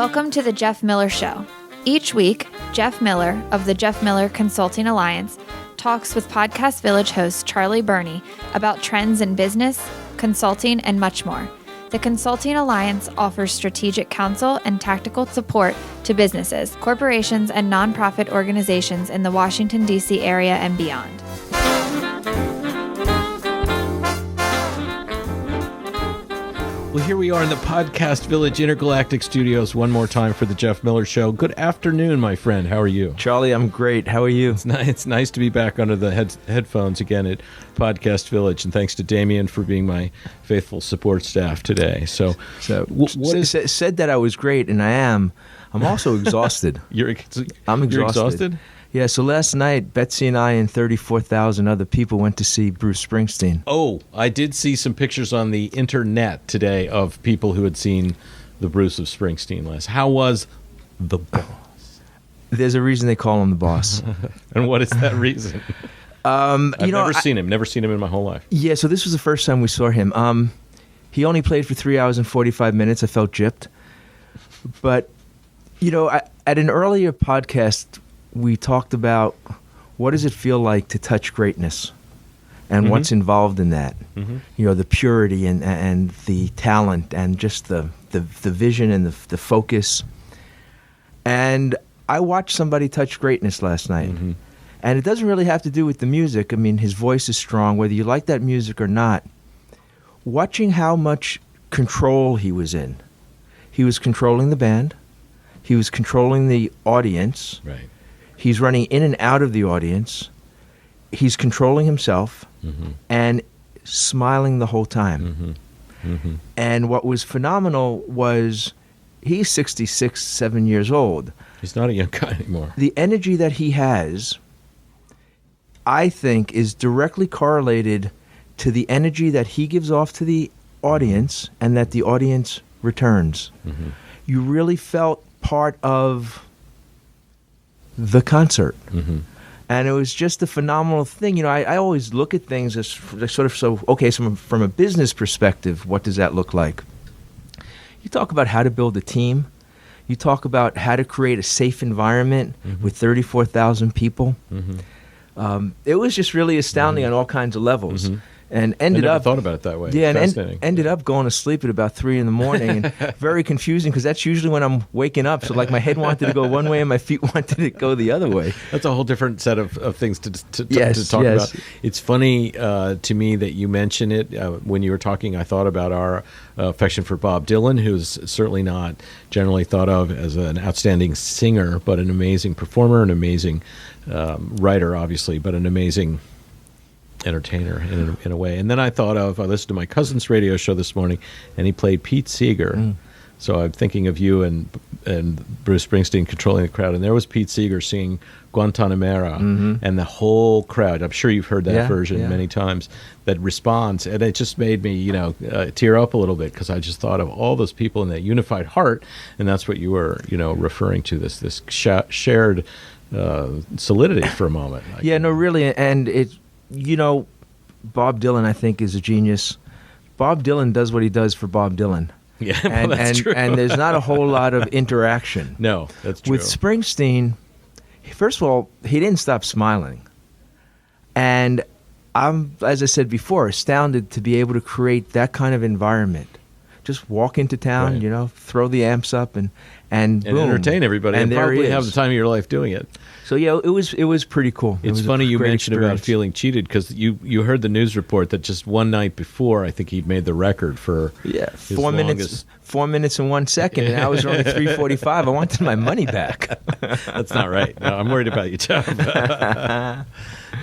Welcome to the Jeff Miller Show. Each week, Jeff Miller of the Jeff Miller Consulting Alliance talks with Podcast Village host Charlie Burney about trends in business, consulting, and much more. The Consulting Alliance offers strategic counsel and tactical support to businesses, corporations, and nonprofit organizations in the Washington, D.C. area and beyond. Well, here we are in the Podcast Village Intergalactic Studios one more time for the Jeff Miller Show. Good afternoon, my friend. How are you? Charlie, I'm great. How are you? It's nice to be back under the headphones again at Podcast Village, and thanks to Damien for being my faithful support staff today. So said that I was great, and I am. I'm also exhausted. I'm exhausted? Yeah, so last night, Betsy and I and 34,000 other people went to see Bruce Springsteen. Oh, I did see some pictures on the internet today of people who had seen the Bruce of Springsteen last. How was the boss? There's a reason they call him the boss. And what is that reason? I've never seen him in my whole life. Yeah, so this was the first time we saw him. He only played for 3 hours and 45 minutes. I felt gypped. But, at an earlier podcast, we talked about what does it feel like to touch greatness and what's involved in that. Mm-hmm. The purity and the talent and just the vision and the focus. And I watched somebody touch greatness last night. Mm-hmm. And it doesn't really have to do with the music. I mean, his voice is strong, whether you like that music or not. Watching how much control he was in. He was controlling the band. He was controlling the audience. Right. He's running in and out of the audience. He's controlling himself and smiling the whole time. Mm-hmm. Mm-hmm. And what was phenomenal was he's 66, 7 years old. He's not a young guy anymore. The energy that he has, I think, is directly correlated to the energy that he gives off to the audience and that the audience returns. Mm-hmm. You really felt part of the concert. Mm-hmm. And it was just a phenomenal thing. I always look at things as sort of so from a business perspective, what does that look like? You talk about how to build a team. You talk about how to create a safe environment with 34,000 people. Mm-hmm. It was just really astounding on all kinds of levels. Mm-hmm. And ended up thought about it that way. Yeah, and ended up going to sleep at about 3 a.m. and very confusing because that's usually when I'm waking up. So like my head wanted to go one way and my feet wanted to go the other way. That's a whole different set of things to talk about. It's funny to me that you mention it. When you were talking, I thought about our affection for Bob Dylan, who's certainly not generally thought of as an outstanding singer, but an amazing performer, an amazing writer, obviously, but an amazing entertainer in a way. And then I listened to my cousin's radio show this morning, and he played Pete Seeger. So I'm thinking of you and Bruce Springsteen controlling the crowd, and there was Pete Seeger singing Guantanamera, and the whole crowd, I'm sure you've heard that version many times, that responds, and it just made me tear up a little bit because I just thought of all those people in that unified heart, and that's what you were referring to, this shared solidity for a moment. No, really, and it Bob Dylan, I think, is a genius. Bob Dylan does what he does for Bob Dylan. Yeah, that's true. And there's not a whole lot of interaction. No, that's true. With Springsteen, first of all, he didn't stop smiling. And I'm, as I said before, astounded to be able to create that kind of environment. Just walk into town, throw the amps up and boom, entertain everybody, and probably have the time of your life doing it. So it was pretty cool. It's funny you mentioned about feeling cheated because you heard the news report that just one night before, I think he'd made the record for 4 minutes, 4 mininutes and 1 second, and I was only 3:45. I wanted my money back. That's not right. No, I'm worried about you, Jeff.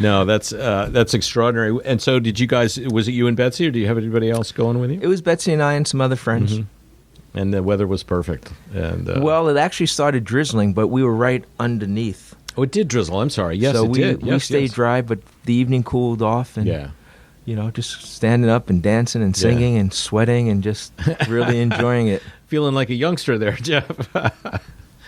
No, that's extraordinary. And so, did you guys? Was it you and Betsy, or do you have anybody else going with you? It was Betsy and I and some other friends. Mm-hmm. And the weather was perfect. And well, it actually started drizzling, but we were right underneath. Oh, it did drizzle. I'm sorry. Yes, it did. We stayed dry, but the evening cooled off, and just standing up and dancing and singing and sweating and just really enjoying it. Feeling like a youngster there, Jeff.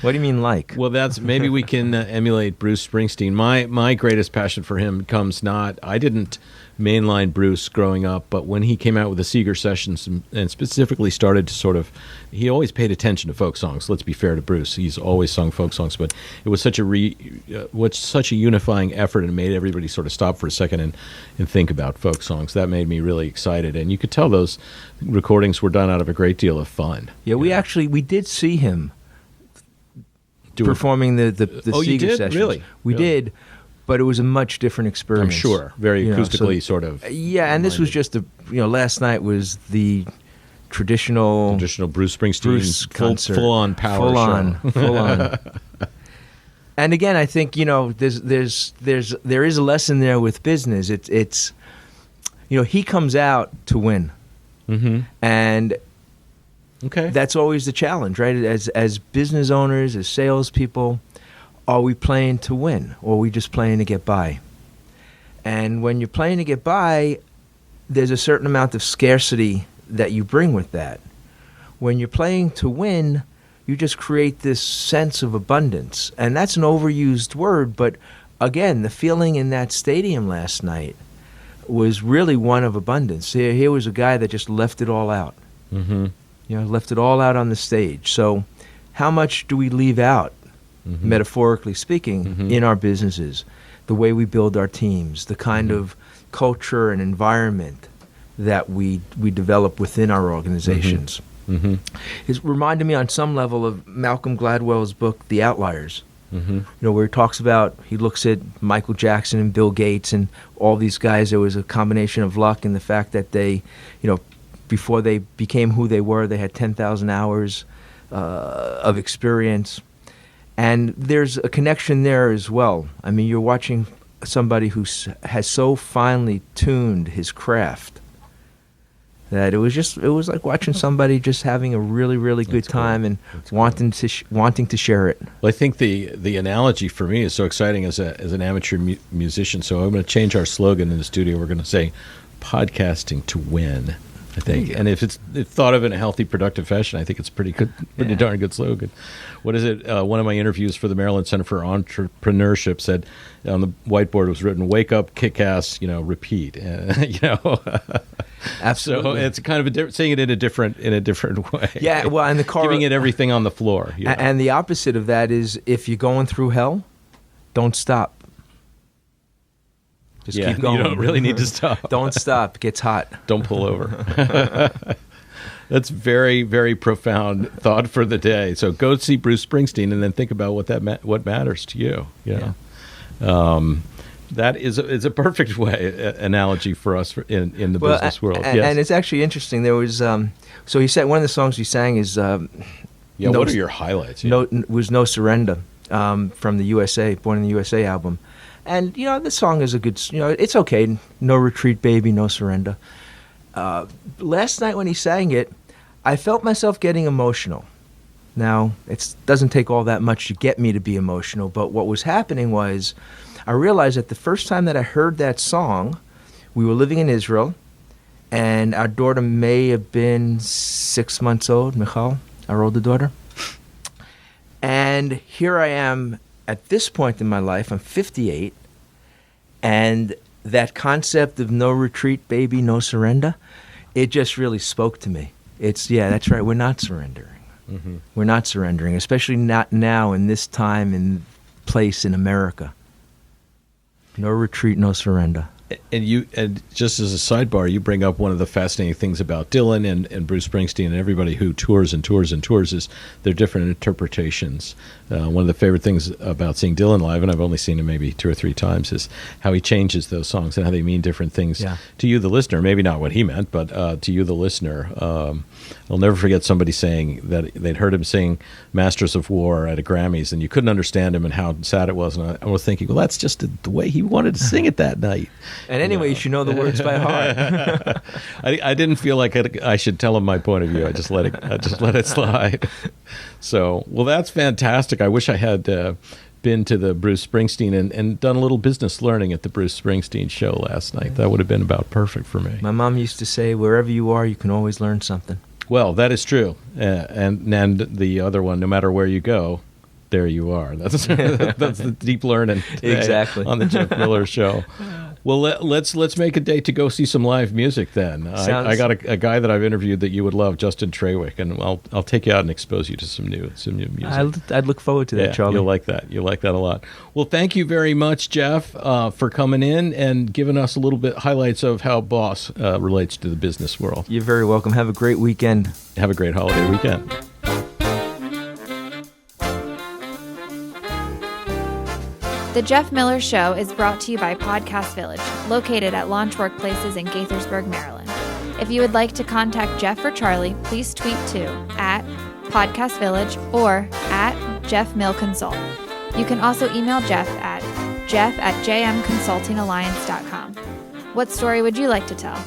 What do you mean like? Well, that's maybe we can emulate Bruce Springsteen. My greatest passion for him comes not. I didn't mainline Bruce growing up, but when he came out with the Seeger sessions and specifically started to sort of, he always paid attention to folk songs. Let's be fair to Bruce; he's always sung folk songs, but it was such a unifying effort, and it made everybody sort of stop for a second and think about folk songs. That made me really excited, and you could tell those recordings were done out of a great deal of fun. Yeah, we did see him performing the Seeger sessions. Really? We did, but it was a much different experience. I'm sure, very acoustically, sort of. Yeah, and this was just last night was the traditional Bruce Springsteen concert, full on power show. Full on. And again, I think there is a lesson there with business. It's he comes out to win, and. Okay. That's always the challenge, right? As business owners, as salespeople, are we playing to win, or are we just playing to get by? And when you're playing to get by, there's a certain amount of scarcity that you bring with that. When you're playing to win, you just create this sense of abundance. And that's an overused word, but again, the feeling in that stadium last night was really one of abundance. Here was a guy that just left it all out. Mm-hmm. Left it all out on the stage. So how much do we leave out, metaphorically speaking, in our businesses? The way we build our teams, the kind of culture and environment that we develop within our organizations. It reminded me on some level of Malcolm Gladwell's book, The Outliers. Where he talks about, he looks at Michael Jackson and Bill Gates and all these guys. There was a combination of luck and the fact that they, before they became who they were, they had 10,000 hours of experience. And there's a connection there as well. I mean, you're watching somebody who has so finely tuned his craft that it was like watching somebody just having a really, really good time and wanting to share it. Well, I think the analogy for me is so exciting as an amateur musician. So I'm going to change our slogan in the studio. We're going to say, podcasting to win. I think, and if it's thought of in a healthy, productive fashion, I think it's pretty darn good slogan. What is it? One of my interviews for the Maryland Center for Entrepreneurship said on the whiteboard was written "Wake up, kick ass, repeat." Absolutely. So it's kind of saying it in a different way. Yeah, well, and giving it everything on the floor. And the opposite of that is if you're going through hell, don't stop. Just keep going. You don't really need to stop. Don't stop. It gets hot. Don't pull over. That's very, very profound thought for the day. So go see Bruce Springsteen and then think about what matters to you. That is a perfect analogy for us in the business world. And it's actually interesting. There was so he said one of the songs he sang is what are your highlights? Was No Surrender from the USA Born in the USA album. And, the song is a good, it's okay. No retreat, baby, no surrender. Last night when he sang it, I felt myself getting emotional. Now, it doesn't take all that much to get me to be emotional, but what was happening was I realized that the first time that I heard that song, we were living in Israel, and our daughter may have been 6 months old, Michal, our older daughter. And here I am at this point in my life, I'm 58, and that concept of no retreat, baby, no surrender, it just really spoke to me. That's right, we're not surrendering. We're not surrendering, especially not now in this time and place in America. No retreat, no surrender. And just as a sidebar, you bring up one of the fascinating things about Dylan and Bruce Springsteen and everybody who tours and tours and tours is their different interpretations. One of the favorite things about seeing Dylan live, and I've only seen him maybe 2 or 3 times, is how he changes those songs and how they mean different things to you, the listener. Maybe not what he meant, but to you, the listener. I'll never forget somebody saying that they'd heard him sing Masters of War at a Grammys, and you couldn't understand him and how sad it was. And I was thinking, well, that's just the way he wanted to sing it that night. And anyway, you should know the words by heart. I didn't feel like I should tell him my point of view. I just let it slide. So, well, that's fantastic. I wish I had been to the Bruce Springsteen and done a little business learning at the Bruce Springsteen show last night. That would have been about perfect for me. My mom used to say, wherever you are, you can always learn something. Well, that is true. And the other one, no matter where you go, There you are. That's the deep learning today exactly on the Jeff Miller Show. Well, let's make a date to go see some live music then. I got a guy that I've interviewed that you would love, Justin Trawick, and I'll take you out and expose you to some new music. I'd look forward to that, Charlie. You'll like that. You'll like that a lot. Well, thank you very much, Jeff, for coming in and giving us a little bit highlights of how Boss relates to the business world. You're very welcome. Have a great weekend. Have a great holiday weekend. The Jeff Miller Show is brought to you by Podcast Village, located at Launch Workplaces in Gaithersburg, Maryland. If you would like to contact Jeff or Charlie, please tweet to @Podcast Village or @JeffMillConsult. You can also email Jeff at jeff@jmconsultingalliance.com. What story would you like to tell?